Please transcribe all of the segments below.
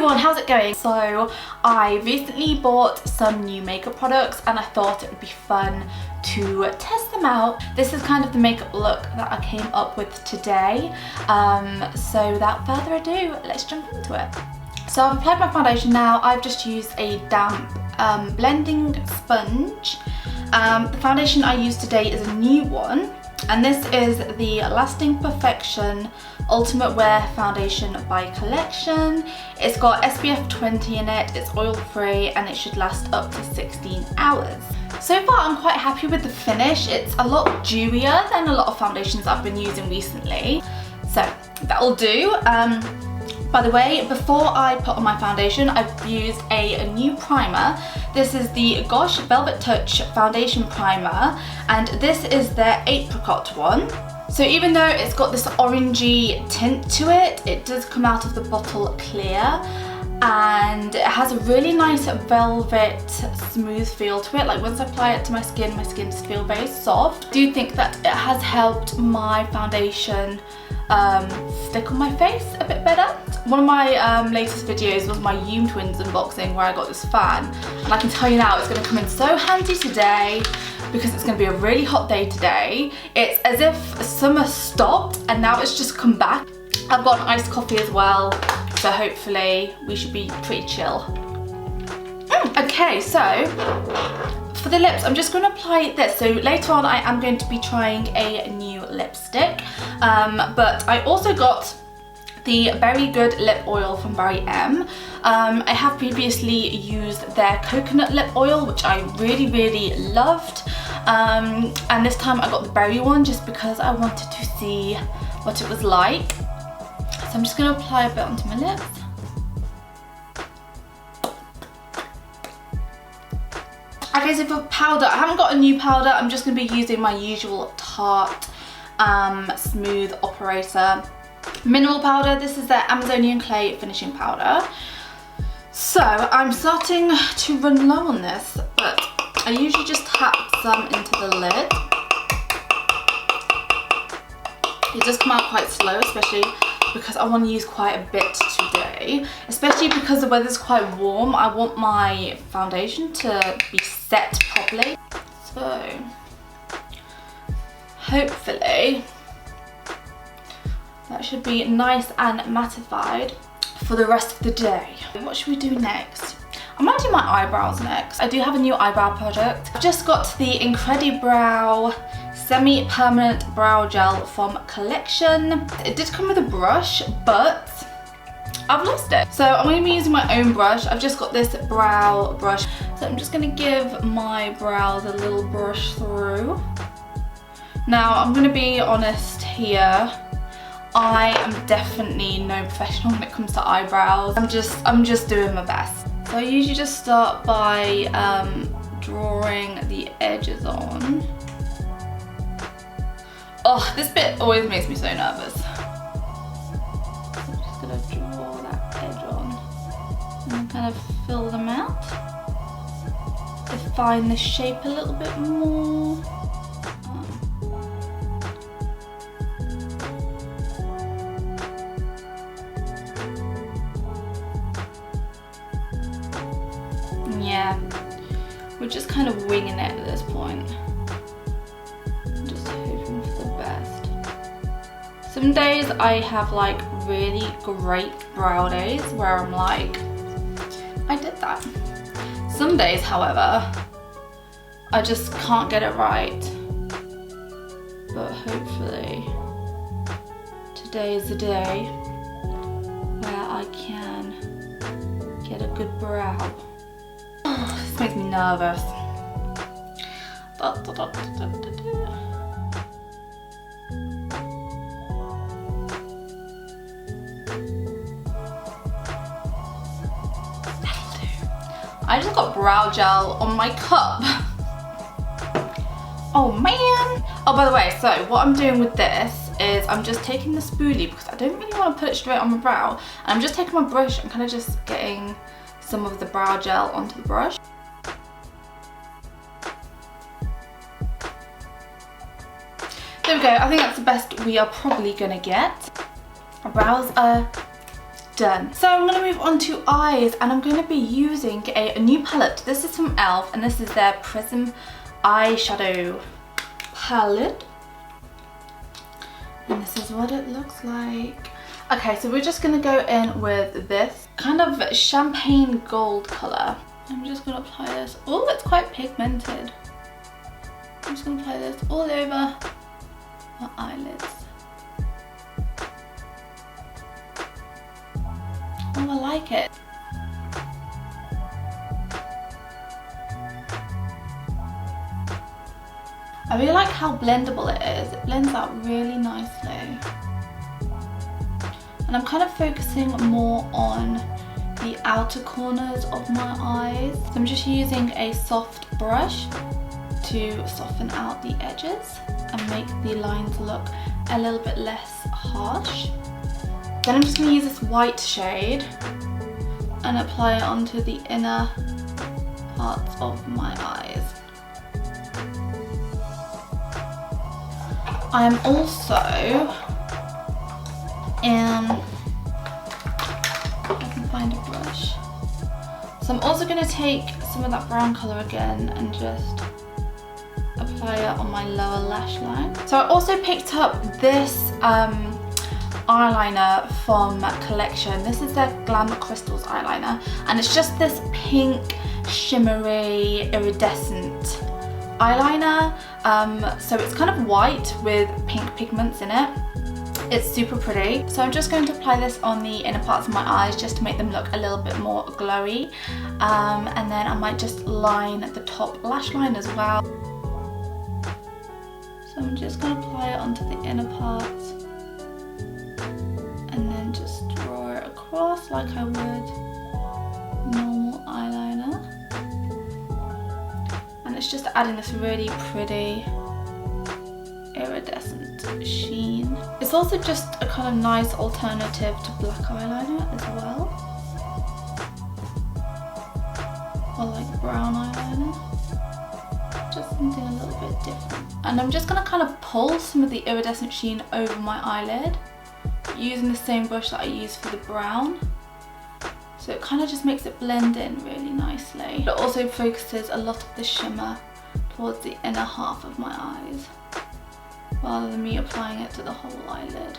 everyone, how's it going? So I recently bought some new makeup products and I thought it would be fun to test them out. This is kind of the makeup look that I came up with today. So without further ado, let's jump into it. So I've applied my foundation now. I've just used a damp blending sponge. The foundation I used today is a new one. And this is the Lasting Perfection Ultimate Wear Foundation by Collection. It's got SPF 20 in it, it's oil free, and it should last up to 16 hours. So far I'm quite happy with the finish. It's a lot dewier than a lot of foundations I've been using recently. So that'll do. By the way, before I put on my foundation, I've used a new primer. This is the Gosh Velvet Touch Foundation Primer, and this is their Apricot one. So even though it's got this orangey tint to it, it does come out of the bottle clear, and it has a really nice velvet smooth feel to it. Like once I apply it to my skin just feels very soft. I do think that it has helped my foundation stick on my face a bit better. One of my latest videos was my Yoom Twins unboxing where I got this fan, and I can tell you now it's going to come in so handy today because it's going to be a really hot day today. It's as if summer stopped and now it's just come back. I've got an iced coffee as well, so hopefully we should be pretty chill. Okay, so for the lips, I'm just going to apply this. So later on I am going to be trying a new lipstick, but I also got the Very Good lip oil from Barry M. I have previously used their coconut lip oil, which I really loved, and this time I got the berry one just because I wanted to see what it was like. So I'm just going to apply a bit onto my lips. Okay, so for powder, I haven't got a new powder. I'm just going to be using my usual Tarte Smooth Operator mineral powder. This is their Amazonian Clay finishing powder. So I'm starting to run low on this, but I usually just tap some into the lid. It does come out quite slow, especially because I want to use quite a bit today, especially because the weather's quite warm. I want my foundation to be set properly. So hopefully that should be nice and mattified for the rest of the day. What should we do next? I might do my eyebrows next. I do have a new eyebrow product. I've just got the Incredibrow Semi-Permanent Brow Gel from Collection. It did come with a brush, but I've lost it. So I'm going to be using my own brush. I've just got this brow brush. So I'm just going to give my brows a little brush through. Now I'm going to be honest here. I am definitely no professional when it comes to eyebrows. I'm just doing my best. So I usually just start by drawing the edges on. Oh, this bit always makes me so nervous. So I'm just gonna draw that edge on and kind of fill them out. Define the shape a little bit more. Yeah, we're just kind of winging it at this point. Just hoping for the best. Some days I have like really great brow days where I'm like, I did that. Some days, however, I just can't get it right. But hopefully today is the day where I can get a good brow. This makes me nervous. I just got brow gel on my cup. Oh man. Oh, by the way, so what I'm doing with this is I'm just taking the spoolie because I don't really want to put it straight on my brow. And I'm just taking my brush and kind of just getting some of the brow gel onto the brush. There we go. I think that's the best we are probably gonna get. Our brows are done. So I'm gonna move on to eyes, and I'm gonna be using a new palette. This is from e.l.f. and this is their Prism eyeshadow palette. And this is what it looks like. Okay, so we're just gonna go in with this kind of champagne gold color. I'm just gonna apply this. Oh, it's quite pigmented. I'm just gonna apply this all over my eyelids. Oh, I like it. I really like how blendable it is. It blends out really nicely. And I'm kind of focusing more on the outer corners of my eyes. So I'm just using a soft brush to soften out the edges and make the lines look a little bit less harsh. Then I'm just going to use this white shade and apply it onto the inner parts of my eyes. I am also if I can find a brush. So I'm also going to take some of that brown colour again and just apply it on my lower lash line. So I also picked up this eyeliner from Collection. This is their Glam Crystals eyeliner, and it's just this pink shimmery iridescent eyeliner. So it's kind of white with pink pigments in it. It's super pretty. So I'm just going to apply this on the inner parts of my eyes just to make them look a little bit more glowy. And then I might just line the top lash line as well. So I'm just going to apply it onto the inner parts and then just draw it across like I would normal eyeliner. And it's just adding this really pretty iridescent sheen. It's also just a kind of nice alternative to black eyeliner as well, or like brown eyeliner. Just something a little bit different. And I'm just going to kind of pull some of the iridescent sheen over my eyelid using the same brush that I used for the brown. So it kind of just makes it blend in really nicely. It also focuses a lot of the shimmer towards the inner half of my eyes, rather than me applying it to the whole eyelid.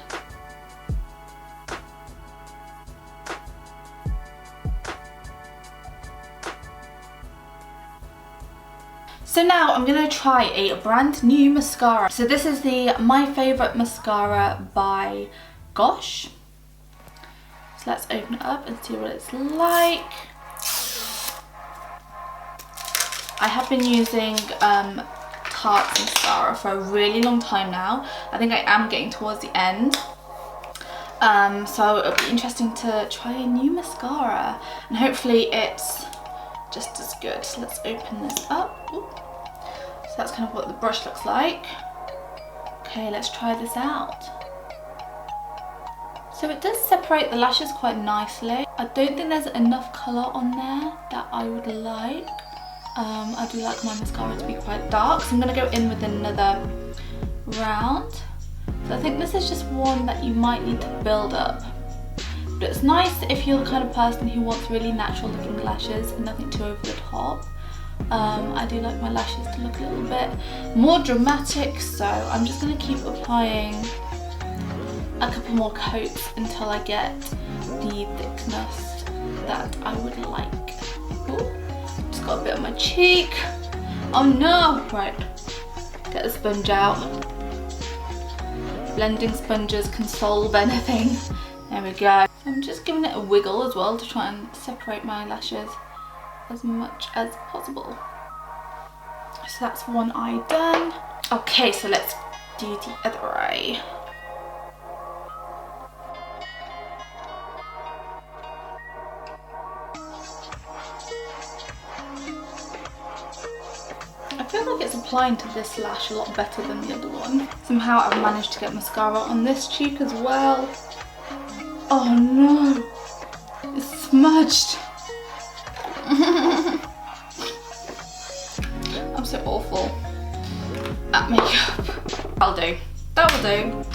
So now I'm going to try a brand new mascara. So this is the My Favourite Mascara by Gosh. So let's open it up and see what it's like. I have been using Tarte mascara for a really long time now. I think I am getting towards the end. So it'll be interesting to try a new mascara, and hopefully it's just as good. So let's open this up. Ooh. So that's kind of what the brush looks like. Okay, let's try this out. So it does separate the lashes quite nicely. I don't think there's enough colour on there that I would like. I do like my mascara to be quite dark, so I'm going to go in with another round. So I think this is just one that you might need to build up. But it's nice if you're the kind of person who wants really natural looking lashes and nothing too over the top. I do like my lashes to look a little bit more dramatic, so I'm just going to keep applying a couple more coats until I get the thickness that I would like. Ooh. Just got a bit on my cheek. Oh no! Right, get the sponge out. Blending sponges can solve anything. There we go. I'm just giving it a wiggle as well to try and separate my lashes as much as possible. So that's one eye done. Okay, so let's do the other eye. I feel like it's applying to this lash a lot better than the other one. Somehow I've managed to get mascara on this cheek as well. Oh no, it's smudged. I'm so awful at makeup. That'll do, that will do.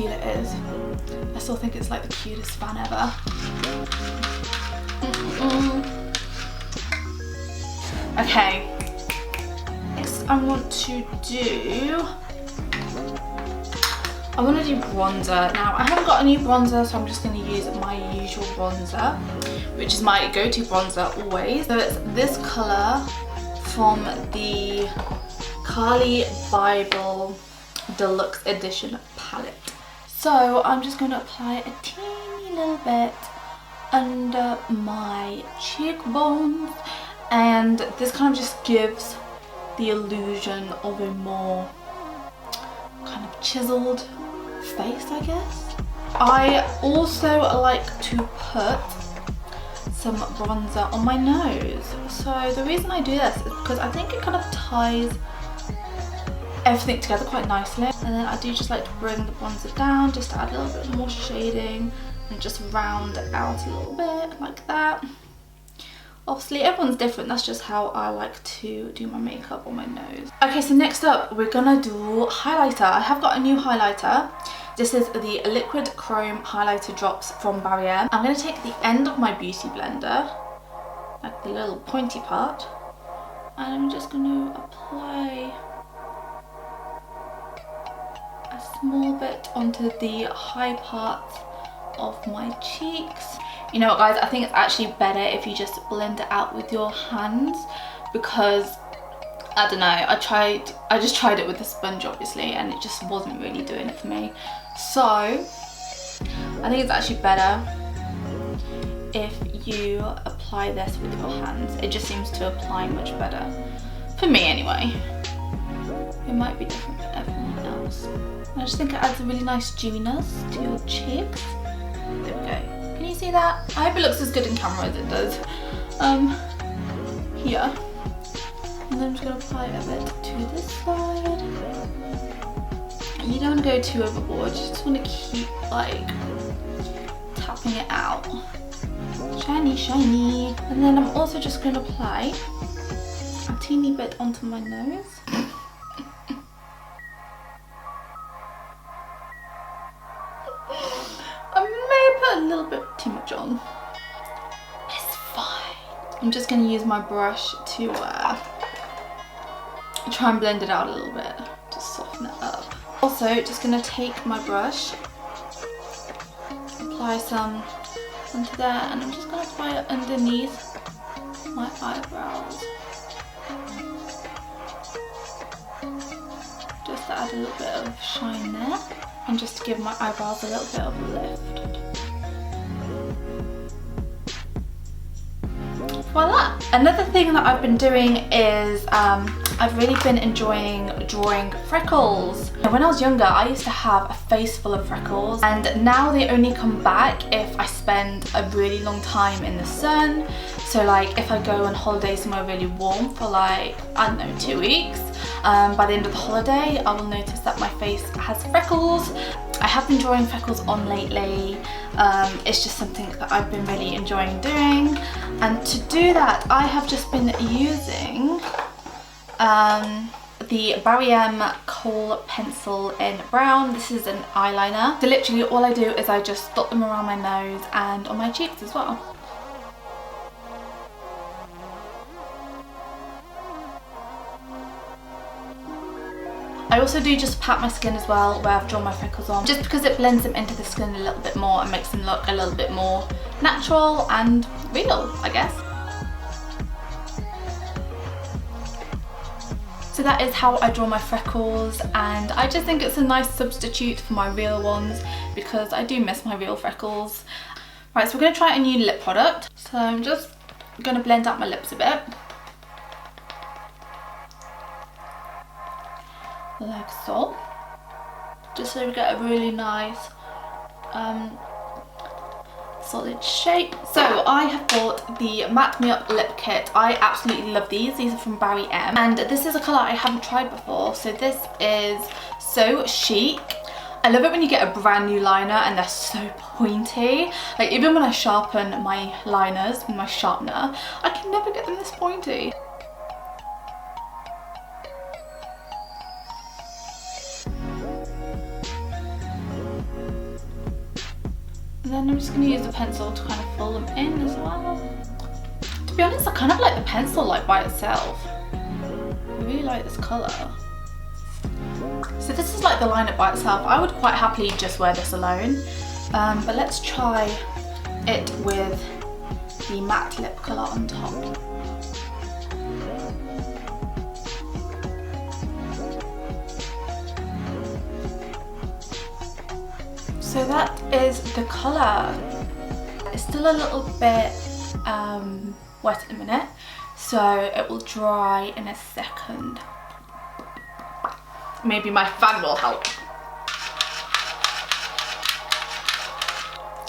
cute it is. I still think it's like the cutest fan ever. Okay, next I want to do bronzer. Now I haven't got a new bronzer, so I'm just going to use my usual bronzer, which is my go-to bronzer always. So it's this colour from the Carli Bybel Deluxe Edition palette. So I'm just going to apply a teeny little bit under my cheekbones, and this kind of just gives the illusion of a more kind of chiseled face, I guess. I also like to put some bronzer on my nose. So the reason I do this is because I think it kind of ties everything together quite nicely, and then I do just like to bring the bronzer down just to add a little bit more shading and just round it out a little bit like that. Obviously everyone's different, that's just how I like to do my makeup on my nose. Okay, so next up we're gonna do highlighter. I have got a new highlighter. This is the Liquid Chrome Highlighter Drops from Barrier. I'm gonna take the end of my beauty blender, like the little pointy part, and I'm just gonna apply a small bit onto the high parts of my cheeks. You know what guys, I think it's actually better if you just blend it out with your hands, because I don't know, I just tried it with the sponge obviously, and it just wasn't really doing it for me. So I think it's actually better if you apply this with your hands. It just seems to apply much better for me anyway. It might be different for everyone else. I just think it adds a really nice dewiness to your cheeks. There we go. Can you see that? I hope it looks as good in camera as it does here. And then I'm just going to apply a bit to this side. You don't want to go too overboard, you just want to keep like tapping it out. Shiny, shiny. And then I'm also just going to apply a teeny bit onto my nose. A little bit too much on. It's fine. I'm just going to use my brush to try and blend it out a little bit, just soften it up. Also, just going to take my brush, apply some onto there, and I'm just going to apply it underneath my eyebrows, just to add a little bit of shine there, and just to give my eyebrows a little bit of a lift. Voila! Another thing that I've been doing is I've really been enjoying drawing freckles. When I was younger, I used to have a face full of freckles, and now they only come back if I spend a really long time in the sun. So like if I go on holiday somewhere really warm for like, I don't know, 2 weeks, by the end of the holiday I will notice that my face has freckles. I have been drawing freckles on lately. It's just something that I've been really enjoying doing, and to do that I have just been using the Barrier Kohl pencil in brown. This is an eyeliner. So literally all I do is I just dot them around my nose and on my cheeks as well. I also do just pat my skin as well where I've drawn my freckles on, just because it blends them into the skin a little bit more and makes them look a little bit more natural and real, I guess. So that is how I draw my freckles, and I just think it's a nice substitute for my real ones because I do miss my real freckles. Right, so we're going to try a new lip product. So I'm just going to blend out my lips a bit. Like so, just so we get a really nice solid shape. So I have bought the Matte Me Up lip kit. I absolutely love these. These are from Barry M, and this is a colour I haven't tried before. So this is so chic. I love it when you get a brand new liner and they're so pointy. Like even when I sharpen my liners with my sharpener, I can never get them this pointy. then I'm just going to use the pencil to kind of fill them in as well. To be honest, I kind of like the pencil like by itself. I really like this colour. So this is like the liner by itself. I would quite happily just wear this alone. But let's try it with the matte lip colour on top. So that is the colour. It's still a little bit wet at the minute, so it will dry in a second. Maybe my fan will help.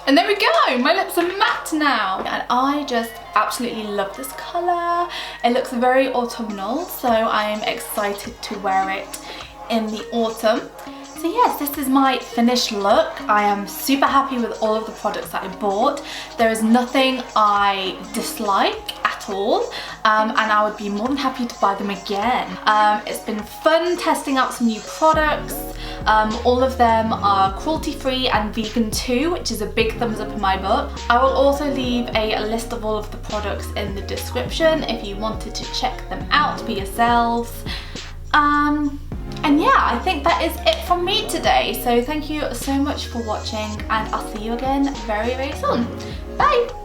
And there we go, my lips are matte now. And I just absolutely love this colour. It looks very autumnal, so I'm excited to wear it in the autumn. So yes, this is my finished look. I am super happy with all of the products that I bought. There is nothing I dislike at all, and I would be more than happy to buy them again. It's been fun testing out some new products. All of them are cruelty free and vegan too, which is a big thumbs up in my book. I will also leave a list of all of the products in the description if you wanted to check them out for yourselves. And yeah, I think that is it from me today. So thank you so much for watching, and I'll see you again very, very soon. Bye!